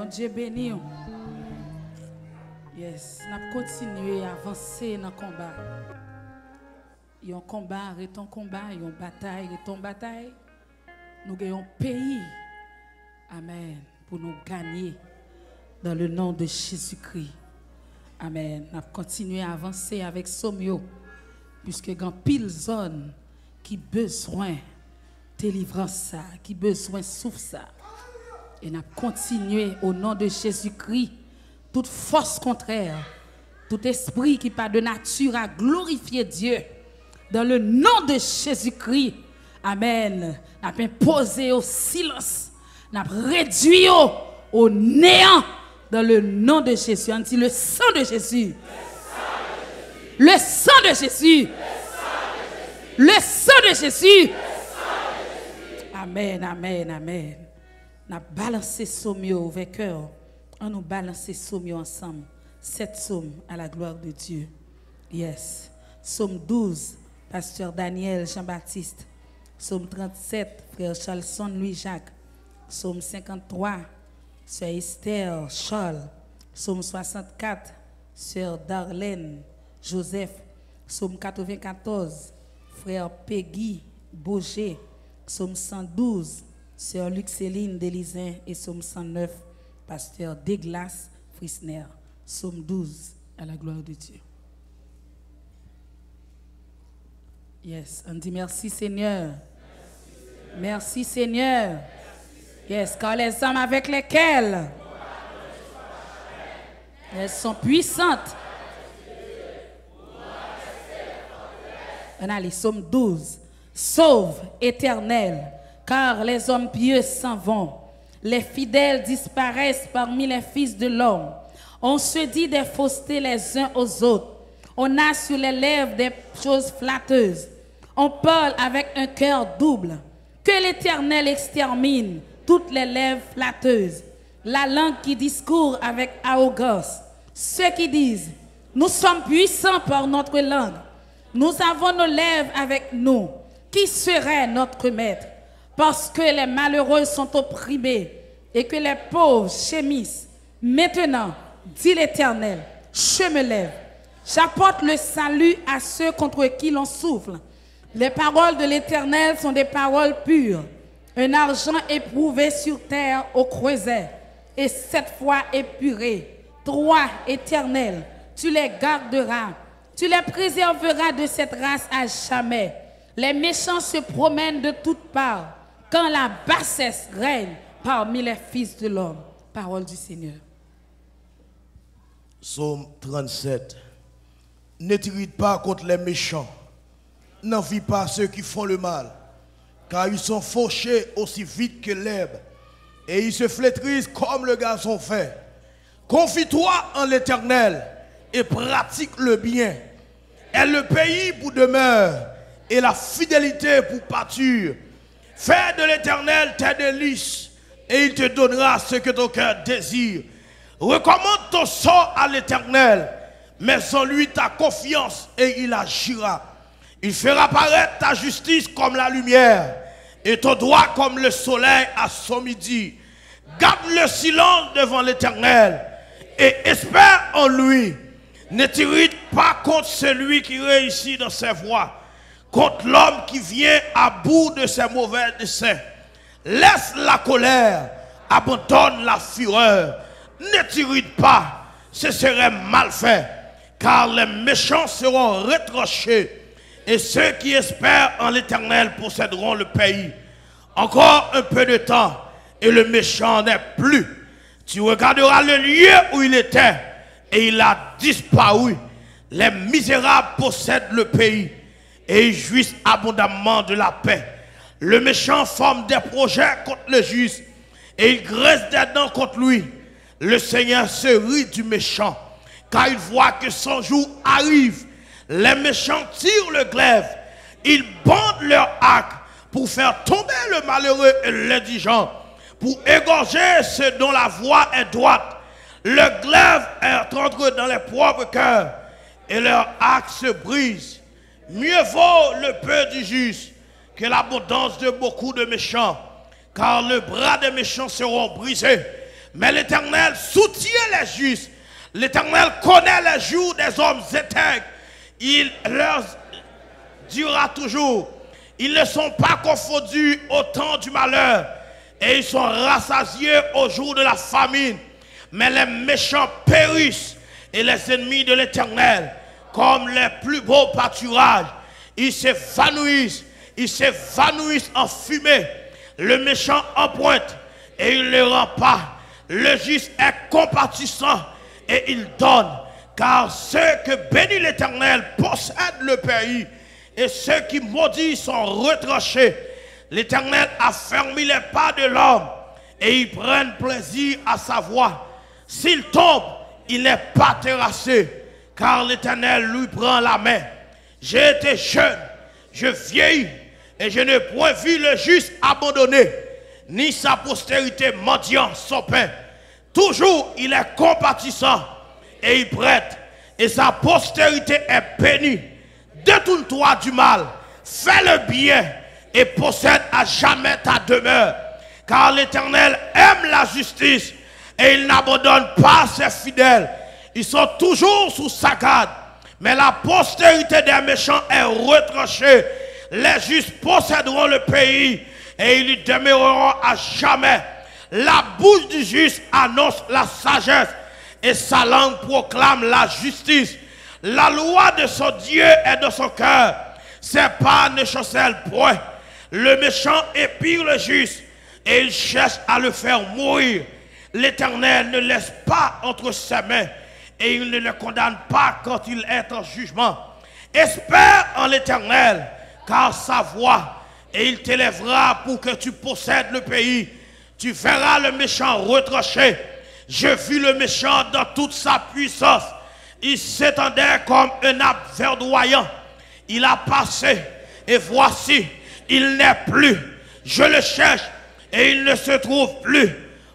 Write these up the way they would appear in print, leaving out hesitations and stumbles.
Bon Dieu béni. Yes, nous avons continué à avancer dans le combat. Il y a un combat, et ton combat, il y a une bataille, et ton bataille. Nous gagnons un pays. Amen. Pour nous gagner dans le nom de Jésus-Christ. Amen. Nous avons continué à avancer avec Somio. Puisque il y a pile zone qui besoin de délivrance, qui besoin de souffle ça. Et nous avons continué au nom de Jésus-Christ. Toute force contraire, tout esprit qui pas de nature à glorifier Dieu. Dans le nom de Jésus-Christ. Amen. Nous avons imposé au silence. Nous avons réduit au néant. Dans le nom de Jésus. On dit le sang de Jésus. Le sang de Jésus. Le sang de Jésus. Amen, amen, amen. Nous avons balancé Somio avec cœur. On nous balancer Somio ensemble. 7 psaumes à la gloire de Dieu. Yes. Psaume 12, Pasteur Daniel Jean-Baptiste. Psaume 37, Frère Charlson Louis-Jacques. Psaume 53, Sœur Esther Charles. Psaume 64, Sœur Darlene Joseph. Psaume 94, Frère Peggy Boger. Psaume 112, Sœur Luxéline Delisin. Et Psaume 109, Pasteur Deglas Frisner. Psaume 12, à la gloire de Dieu. Yes, on dit merci Seigneur. Merci Seigneur. Yes, car les âmes avec lesquelles elles sont puissantes. On a les Psaume 12. Sauve, Éternel, car les hommes pieux s'en vont. Les fidèles disparaissent parmi les fils de l'homme. On se dit des faussetés les uns aux autres. On a sur les lèvres des choses flatteuses. On parle avec un cœur double. Que l'Éternel extermine toutes les lèvres flatteuses. La langue qui discourt avec arrogance. Ceux qui disent, nous sommes puissants par notre langue. Nous avons nos lèvres avec nous. Qui serait notre maître? Parce que les malheureux sont opprimés et que les pauvres gémissent. Maintenant, dit l'Éternel, je me lève. J'apporte le salut à ceux contre qui l'on souffle. Les paroles de l'Éternel sont des paroles pures. Un argent éprouvé sur terre au creuset et 7 fois épuré. 3, Éternel, tu les garderas. Tu les préserveras de cette race à jamais. Les méchants se promènent de toutes parts quand la bassesse règne parmi les fils de l'homme. Parole du Seigneur. Psaume 37. Ne t'irrite pas contre les méchants. N'envie pas ceux qui font le mal, car ils sont fauchés aussi vite que l'herbe, et ils se flétrissent comme le gazon fait. Confie-toi en l'Éternel et pratique le bien. Aie le pays pour demeure et la fidélité pour pâture. Fais de l'Éternel tes délices et il te donnera ce que ton cœur désire. Recommande ton sort à l'Éternel, mets en lui ta confiance et il agira. Il fera paraître ta justice comme la lumière et ton droit comme le soleil à son midi. Garde le silence devant l'Éternel et espère en lui. Ne t'irrite pas contre celui qui réussit dans ses voies, contre l'homme qui vient à bout de ses mauvais desseins. Laisse la colère, abandonne la fureur. Ne t'irrite pas, ce serait mal fait, car les méchants seront retranchés et ceux qui espèrent en l'Éternel posséderont le pays. Encore un peu de temps et le méchant n'est plus. Tu regarderas le lieu où il était et il a disparu. Les misérables possèdent le pays et ils jouissent abondamment de la paix. Le méchant forme des projets contre le juste et il graisse des dents contre lui. Le Seigneur se rit du méchant car il voit que son jour arrive. Les méchants tirent le glaive, ils bandent leur arc pour faire tomber le malheureux et l'indigent, pour égorger ceux dont la voie est droite. Le glaive entre dans les propres cœurs et leur arc se brise. Mieux vaut le peu du juste que l'abondance de beaucoup de méchants, car le bras des méchants seront brisés, Mais l'Éternel soutient les justes. L'Éternel connaît les jours des hommes intègres. Il leur durera toujours. Ils ne sont pas confondus au temps du malheur. Et ils sont rassasiés au jour de la famine. Mais les méchants périssent. Et les ennemis de l'Éternel, comme les plus beaux pâturages, ils s'évanouissent en fumée. Le méchant emprunte et il ne le rend pas. Le juste est compatissant et il donne. Car ceux que bénit l'Éternel possèdent le pays et ceux qui maudits sont retranchés. L'Éternel a fermé les pas de l'homme et ils prennent plaisir à sa voix. S'il tombe, il n'est pas terrassé, car l'Éternel lui prend la main. J'ai été jeune, je vieillis, et je n'ai point vu le juste abandonné, ni sa postérité mendiant son pain. Toujours il est compatissant, et il prête, et sa postérité est bénie. Détourne-toi du mal, fais le bien, et possède à jamais ta demeure. Car l'Éternel aime la justice, et il n'abandonne pas ses fidèles. Ils sont toujours sous sa garde. Mais la postérité des méchants est retranchée. Les justes posséderont le pays et ils y demeureront à jamais. La bouche du juste annonce la sagesse et sa langue proclame la justice. La loi de son Dieu est dans son cœur. Ses pas ne chancellent point. Le méchant épire le juste et il cherche à le faire mourir. L'Éternel ne laisse pas entre ses mains et il ne le condamne pas quand il est en jugement. Espère en l'Éternel, car sa voix, et il t'élèvera pour que tu possèdes le pays. Tu verras le méchant retranché. Je vis le méchant dans toute sa puissance. Il s'étendait comme un arbre verdoyant. Il a passé, et voici, il n'est plus. Je le cherche, et il ne se trouve plus.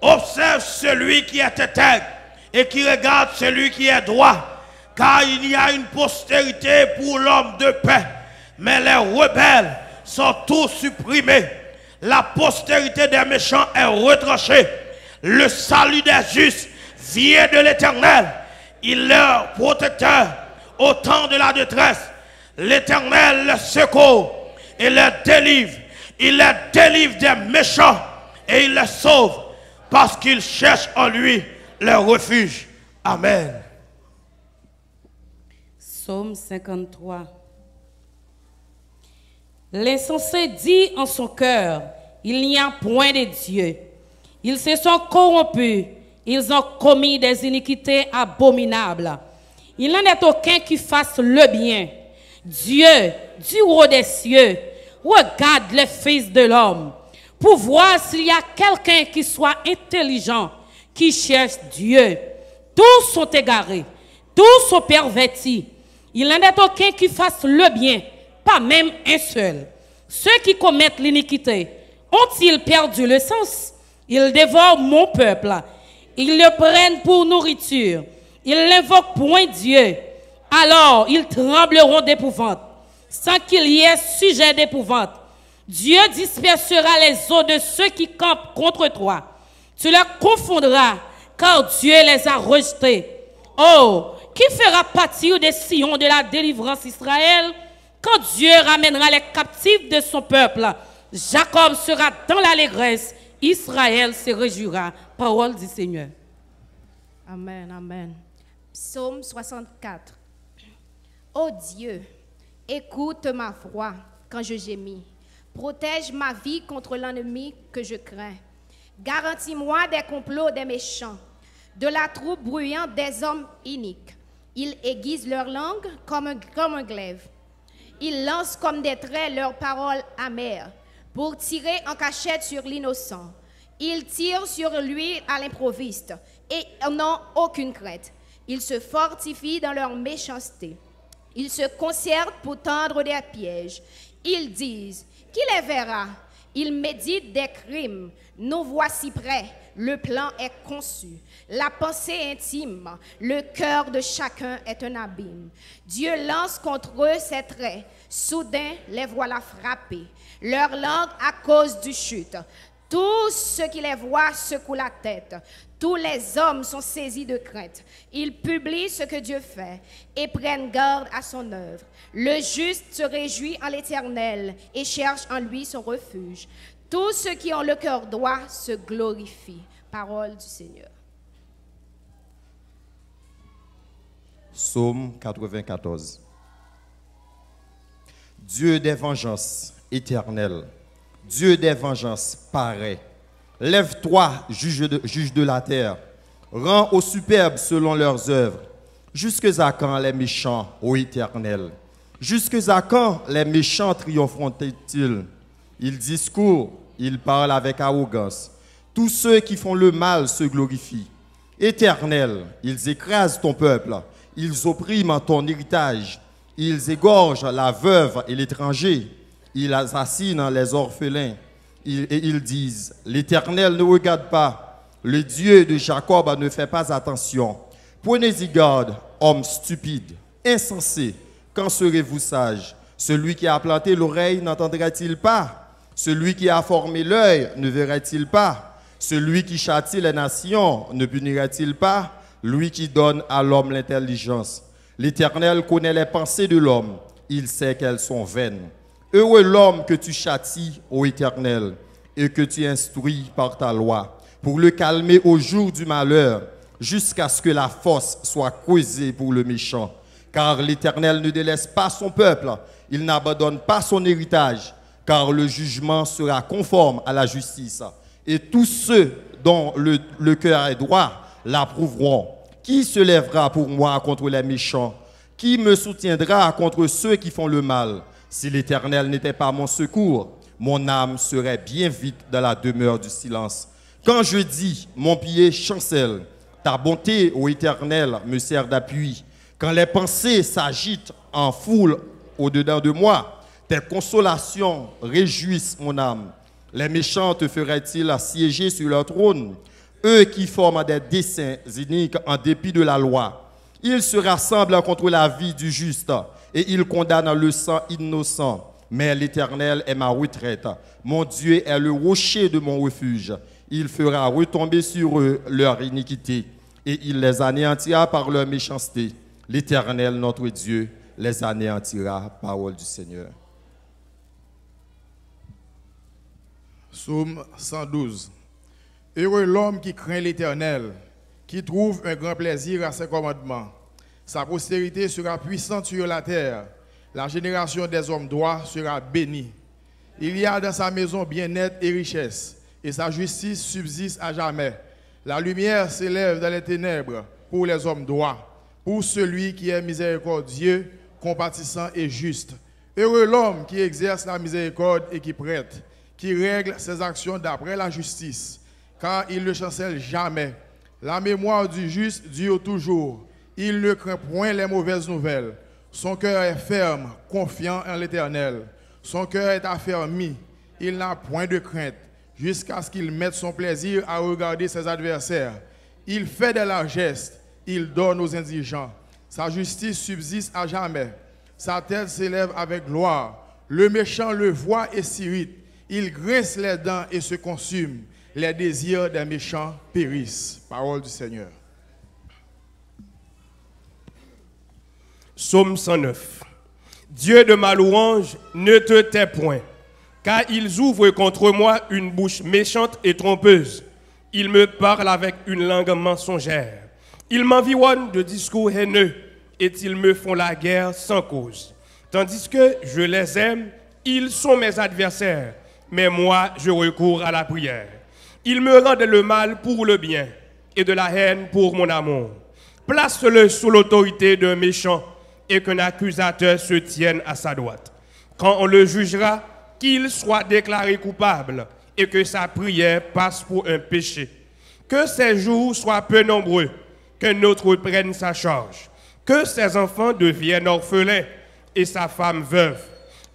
Observe celui qui est intègre et qui regarde celui qui est droit, car il y a une postérité pour l'homme de paix, mais les rebelles sont tous supprimés. La postérité des méchants est retranchée. Le salut des justes vient de l'Éternel. Il est leur protecteur au temps de la détresse. L'Éternel les secourt et les délivre. Il les délivre des méchants et il les sauve, parce qu'ils cherchent en lui leur refuge. Amen. Psaume 53. L'insensé dit en son cœur, il n'y a point de Dieu. Ils se sont corrompus, ils ont commis des iniquités abominables. Il n'en est aucun qui fasse le bien. Dieu, du haut des cieux, regarde les fils de l'homme, pour voir s'il y a quelqu'un qui soit intelligent, qui cherche Dieu. Tous sont égarés, tous sont pervertis. Il n'en est aucun qui fasse le bien, pas même un seul. Ceux qui commettent l'iniquité, ont-ils perdu le sens? Ils dévorent mon peuple. Ils le prennent pour nourriture. Ils n'invoquent point Dieu. Alors ils trembleront d'épouvante, sans qu'il y ait sujet d'épouvante. Dieu dispersera les eaux de ceux qui campent contre toi. Tu les confondras, car Dieu les a rejetés. Oh, qui fera pâtir des sillons de la délivrance Israël, quand Dieu ramènera les captifs de son peuple? Jacob sera dans l'allégresse, Israël se réjouira. Parole du Seigneur. Amen, amen. Psaume 64. Ô Dieu, écoute ma voix quand je gémis. Protège ma vie contre l'ennemi que je crains. Garantis-moi des complots des méchants, de la troupe bruyante des hommes iniques. Ils aiguisent leur langue comme un glaive. Ils lancent comme des traits leurs paroles amères pour tirer en cachette sur l'innocent. Ils tirent sur lui à l'improviste et n'ont aucune crainte. Ils se fortifient dans leur méchanceté. Ils se concertent pour tendre des pièges. Ils disent, qui les verra? Ils méditent des crimes. Nous voici prêts. Le plan est conçu. La pensée intime, le cœur de chacun est un abîme. Dieu lance contre eux ses traits. Soudain, les voilà frappés. Leur langue à cause du chute. Tous ceux qui les voient secouent la tête. Tous les hommes sont saisis de crainte. Ils publient ce que Dieu fait et prennent garde à son œuvre. Le juste se réjouit en l'Éternel et cherche en lui son refuge. Tous ceux qui ont le cœur droit se glorifient. Parole du Seigneur. Psaume 94. Dieu des vengeances, éternel, Dieu des vengeances, pareil. Lève-toi, juge de la terre. Rends aux superbes selon leurs œuvres. Jusque à quand les méchants, ô Éternel? Jusque à quand les méchants triompheront-ils? Ils discourent, ils parlent avec arrogance. Tous ceux qui font le mal se glorifient. Éternel, ils écrasent ton peuple. Ils oppriment ton héritage. Ils égorgent la veuve et l'étranger. Ils assassinent les orphelins. Et ils disent, l'Éternel ne regarde pas. Le Dieu de Jacob ne fait pas attention. Prenez-y garde, hommes stupides, insensés. Quand serez-vous sages? Celui qui a planté l'oreille n'entendra-t-il pas? Celui qui a formé l'œil ne verra-t-il pas? Celui qui châtie les nations ne punira-t-il pas? Lui qui donne à l'homme l'intelligence. L'Éternel connaît les pensées de l'homme. Il sait qu'elles sont vaines. Heureux l'homme que tu châties, ô Éternel, et que tu instruis par ta loi, pour le calmer au jour du malheur, jusqu'à ce que la force soit creusée pour le méchant. Car l'Éternel ne délaisse pas son peuple, il n'abandonne pas son héritage, car le jugement sera conforme à la justice. Et tous ceux dont le cœur est droit l'approuveront. Qui se lèvera pour moi contre les méchants? Qui me soutiendra contre ceux qui font le mal? Si l'Éternel n'était pas mon secours, mon âme serait bien vite dans la demeure du silence. Quand je dis, mon pied chancelle, ta bonté, ô Éternel, me sert d'appui. Quand les pensées s'agitent en foule au-dedans de moi, tes consolations réjouissent mon âme. Les méchants te feraient-ils assiéger sur leur trône? Eux qui forment des desseins iniques en dépit de la loi. Ils se rassemblent contre la vie du juste et ils condamnent le sang innocent. Mais l'Éternel est ma retraite. Mon Dieu est le rocher de mon refuge. Il fera retomber sur eux leur iniquité et il les anéantira par leur méchanceté. L'Éternel, notre Dieu, les anéantira. Parole du Seigneur. Psaume 112. Heureux l'homme qui craint l'Éternel, qui trouve un grand plaisir à ses commandements. Sa postérité sera puissante sur la terre. La génération des hommes droits sera bénie. Il y a dans sa maison bien-être et richesse, et sa justice subsiste à jamais. La lumière s'élève dans les ténèbres pour les hommes droits, pour celui qui est miséricordieux, compatissant et juste. Heureux l'homme qui exerce la miséricorde et qui prête, qui règle ses actions d'après la justice, car il ne chancelle jamais. La mémoire du juste dure toujours. Il ne craint point les mauvaises nouvelles. Son cœur est ferme, confiant en l'Éternel. Son cœur est affermi. Il n'a point de crainte, jusqu'à ce qu'il mette son plaisir à regarder ses adversaires. Il fait des largesses. Il donne aux indigents. Sa justice subsiste à jamais. Sa tête s'élève avec gloire. Le méchant le voit et s'irrite. Il grince les dents et se consume. Les désirs des méchants périssent. Parole du Seigneur. Psaume 109. Dieu de ma louange, ne te tais point, car ils ouvrent contre moi une bouche méchante et trompeuse. Ils me parlent avec une langue mensongère. Ils m'environnent de discours haineux et ils me font la guerre sans cause. Tandis que je les aime, ils sont mes adversaires, mais moi je recours à la prière. Ils me rendent le mal pour le bien et de la haine pour mon amour. Place-le sous l'autorité d'un méchant et qu'un accusateur se tienne à sa droite. Quand on le jugera, qu'il soit déclaré coupable et que sa prière passe pour un péché. Que ses jours soient peu nombreux, qu'un autre prenne sa charge. Que ses enfants deviennent orphelins et sa femme veuve.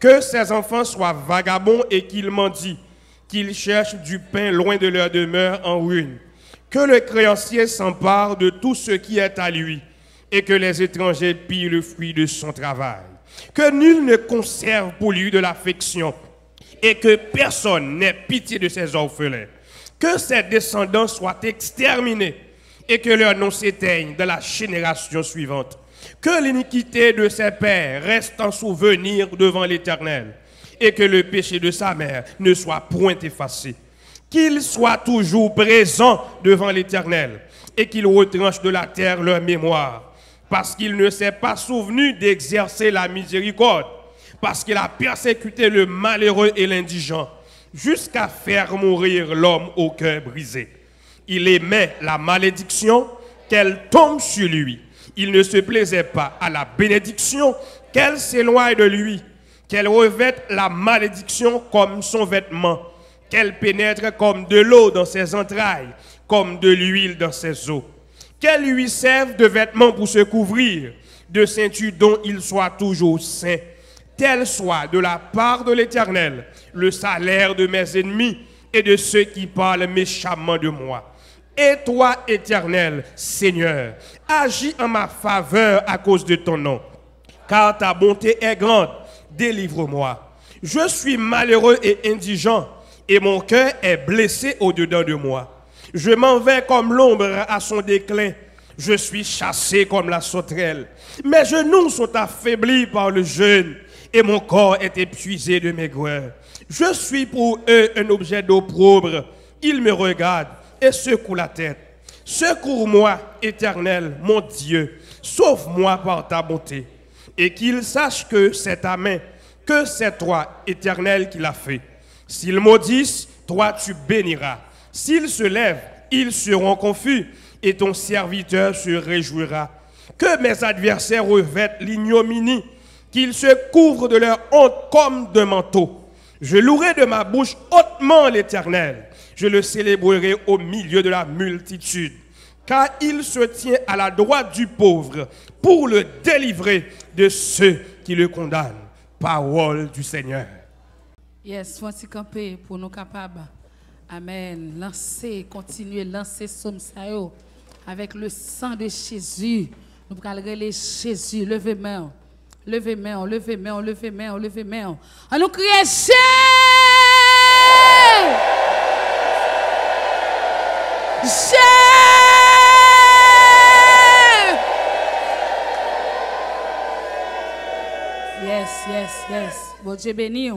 Que ses enfants soient vagabonds et qu'ils mendient, qu'ils cherchent du pain loin de leur demeure en ruine. Que le créancier s'empare de tout ce qui est à lui et que les étrangers pillent le fruit de son travail. Que nul ne conserve pour lui de l'affection et que personne n'ait pitié de ses orphelins. Que ses descendants soient exterminés et que leur nom s'éteigne dans la génération suivante. Que l'iniquité de ses pères reste en souvenir devant l'Éternel et que le péché de sa mère ne soit point effacé. Qu'il soit toujours présent devant l'Éternel et qu'il retranche de la terre leur mémoire, parce qu'il ne s'est pas souvenu d'exercer la miséricorde, parce qu'il a persécuté le malheureux et l'indigent, jusqu'à faire mourir l'homme au cœur brisé. Il aimait la malédiction, qu'elle tombe sur lui. Il ne se plaisait pas à la bénédiction, qu'elle s'éloigne de lui, qu'elle revête la malédiction comme son vêtement, qu'elle pénètre comme de l'eau dans ses entrailles, comme de l'huile dans ses os. Qu'elle lui serve de vêtements pour se couvrir, de ceinture dont il soit toujours saint. Tel soit de la part de l'Éternel le salaire de mes ennemis et de ceux qui parlent méchamment de moi. Et toi, Éternel, Seigneur, agis en ma faveur à cause de ton nom, car ta bonté est grande. Délivre-moi. Je suis malheureux et indigent, et mon cœur est blessé au-dedans de moi. Je m'en vais comme l'ombre à son déclin. Je suis chassé comme la sauterelle. Mes genoux sont affaiblis par le jeûne, et mon corps est épuisé de maigreur. Je suis pour eux un objet d'opprobre. Ils me regardent et secouent la tête. Secours-moi, Éternel, mon Dieu. Sauve-moi par ta bonté. Et qu'ils sachent que c'est ta main, que c'est toi, Éternel, qui l'a fait. S'ils maudissent, toi tu béniras. S'ils se lèvent, ils seront confus, et ton serviteur se réjouira. Que mes adversaires revêtent l'ignominie, qu'ils se couvrent de leur honte comme d'un manteau. Je louerai de ma bouche hautement l'Éternel. Je le célébrerai au milieu de la multitude. Car il se tient à la droite du pauvre pour le délivrer de ceux qui le condamnent. Parole du Seigneur. Yes, faut s'y camper pour nous capables. Amen. Lancez, continuez, lancez somme ça yo. Avec le sang de Jésus. Nous allons relayer Jésus. Levez main. Levez main, levez main, levez main, levez main. On nous crie Jésus! Jésus! Yes, yes, yes. Bon Dieu béni.